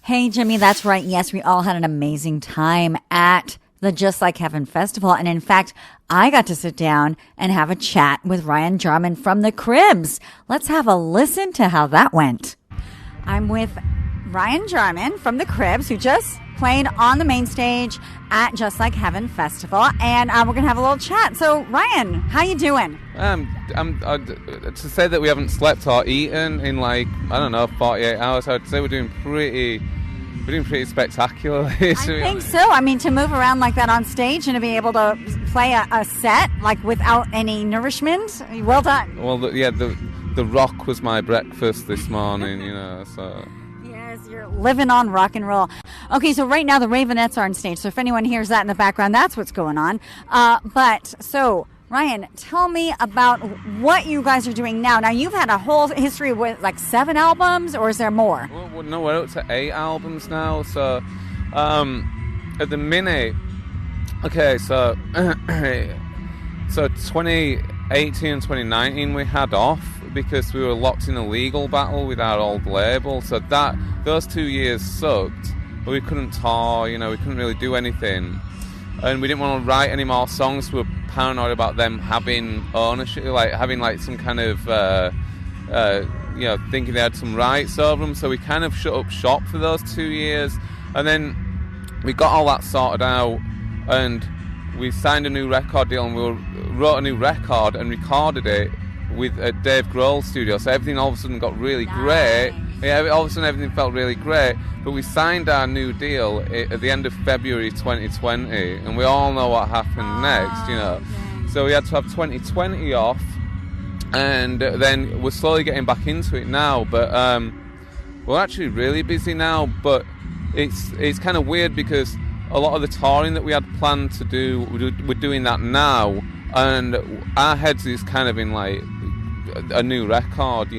Hey, Jimmy, that's right. Yes, we all had an amazing time at the Just Like Heaven Festival. And in fact, I got to sit down and have a chat with Ryan Jarman from the Cribs. Let's have a listen to how that went. I'm with Ryan Jarman from the Cribs, who just played on the main stage at Just Like Heaven Festival, and we're gonna have a little chat. So, Ryan, how you doing? To say that we haven't slept or eaten in 48 hours, I'd say we're doing pretty spectacularly. I think so. I mean, to move around like that on stage and to be able to play a set like without any nourishment, well done. Well, the rock was my breakfast this morning, so. Yes, you're living on rock and roll. Okay, so right now the Ravenettes are on stage, so if anyone hears that in the background, that's what's going on. So, Ryan, tell me about what you guys are doing now. Now, you've had a whole history with 7 albums, or is there more? Well, no, we're up to 8 albums now, so at the minute, okay, so 2018 and 2019 we had off because we were locked in a legal battle with our old label, so those 2 years sucked, but we couldn't tour, we couldn't really do anything, and we didn't want to write any more songs. We were paranoid about them having ownership, having some kind of thinking they had some rights over them, so we kind of shut up shop for those 2 years, and then we got all that sorted out, and we signed a new record deal, and we wrote a new record and recorded it with Dave Grohl's studio, so everything all of a sudden got really great. Yeah, all of a sudden everything felt really great, but we signed our new deal at the end of February 2020, and we all know what happened next, So we had to have 2020 off, and then we're slowly getting back into it now, but we're actually really busy now, but it's kind of weird because a lot of the touring that we had planned to do, we're doing that now, and our heads is kind of in a new record,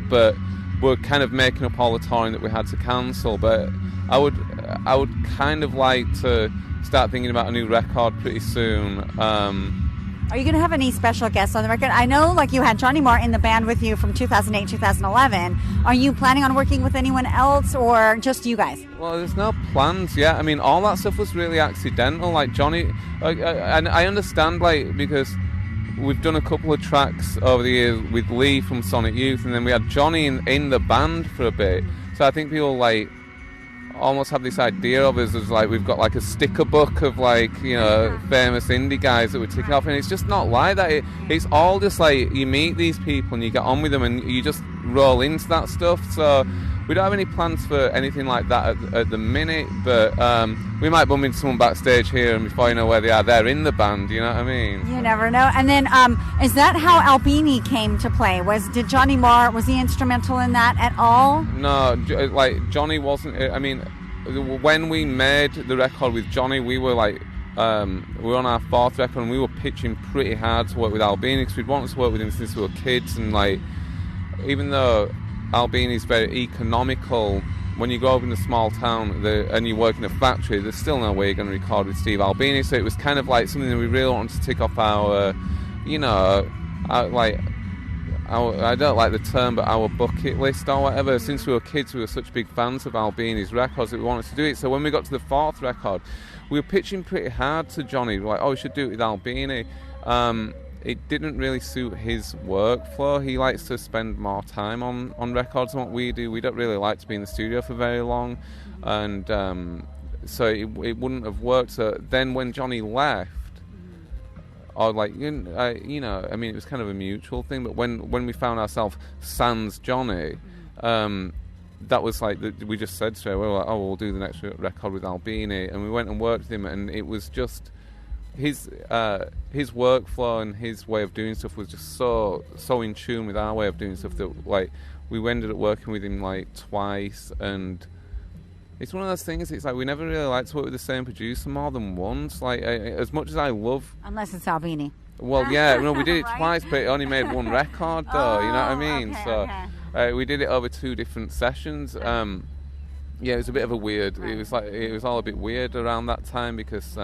but we're kind of making up all the touring that we had to cancel. But I would kind of like to start thinking about a new record pretty soon. Are you going to have any special guests on the record? I know you had Johnny Marr in the band with you from 2008, 2011. Are you planning on working with anyone else or just you guys? Well, there's no plans yet. I mean, all that stuff was really accidental. Johnny, and I understand, because we've done a couple of tracks over the years with Lee from Sonic Youth, and then we had Johnny in the band for a bit. So I think people almost have this idea of us as we've got a sticker book of famous indie guys that we're ticking off, and it's just not like that. It's all just you meet these people and you get on with them and you just roll into that stuff. So we don't have any plans for anything like that at the minute, but we might bump into someone backstage here, and before you know where they are, they're in the band, you know what I mean? You never know. And then is that how Albini came to play? Was Johnny Marr, was he instrumental in that at all? No, Johnny wasn't. I mean, when we made the record with Johnny, we were we were on our 4th record, and we were pitching pretty hard to work with Albini because we'd wanted to work with him since we were kids, and even though Albini's very economical, when you go over in a small town and you work in a factory, there's still no way you're going to record with Steve Albini, so it was kind of something that we really wanted to tick off our, I don't like the term, but our bucket list or whatever. Since we were kids, we were such big fans of Albini's records that we wanted to do it. So when we got to the 4th record, we were pitching pretty hard to Johnny, we should do it with Albini. It didn't really suit his workflow. He likes to spend more time on records than what we do. We don't really like to be in the studio for very long, and so it wouldn't have worked. So then when Johnny left, I mean, it was kind of a mutual thing, but when we found ourselves sans Johnny, that was we just said straight away, we'll do the next record with Albini, and we went and worked with him, and it was just his workflow and his way of doing stuff was just so in tune with our way of doing stuff that we ended up working with him twice, and it's one of those things. It's we never really like to work with the same producer more than once. As much as I love, unless it's Albini. Well, yeah, no, we did it twice, but it only made one record though. You know what I mean? Okay, we did it over 2 different sessions. It was a bit of a weird. Right. It was all a bit weird around that time because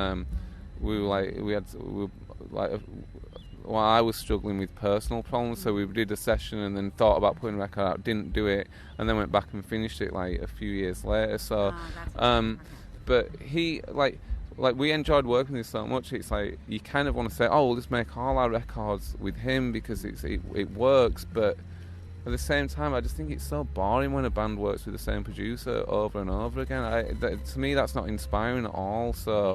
we were well, I was struggling with personal problems, so we did a session and then thought about putting a record out, didn't do it, and then went back and finished it like a few years later. So, but he like we enjoyed working with him so much. It's like you kind of want to say, oh, we'll just make all our records with him because it works, but at the same time, I just think it's so boring when a band works with the same producer over and over again. To me, that's not inspiring at all. So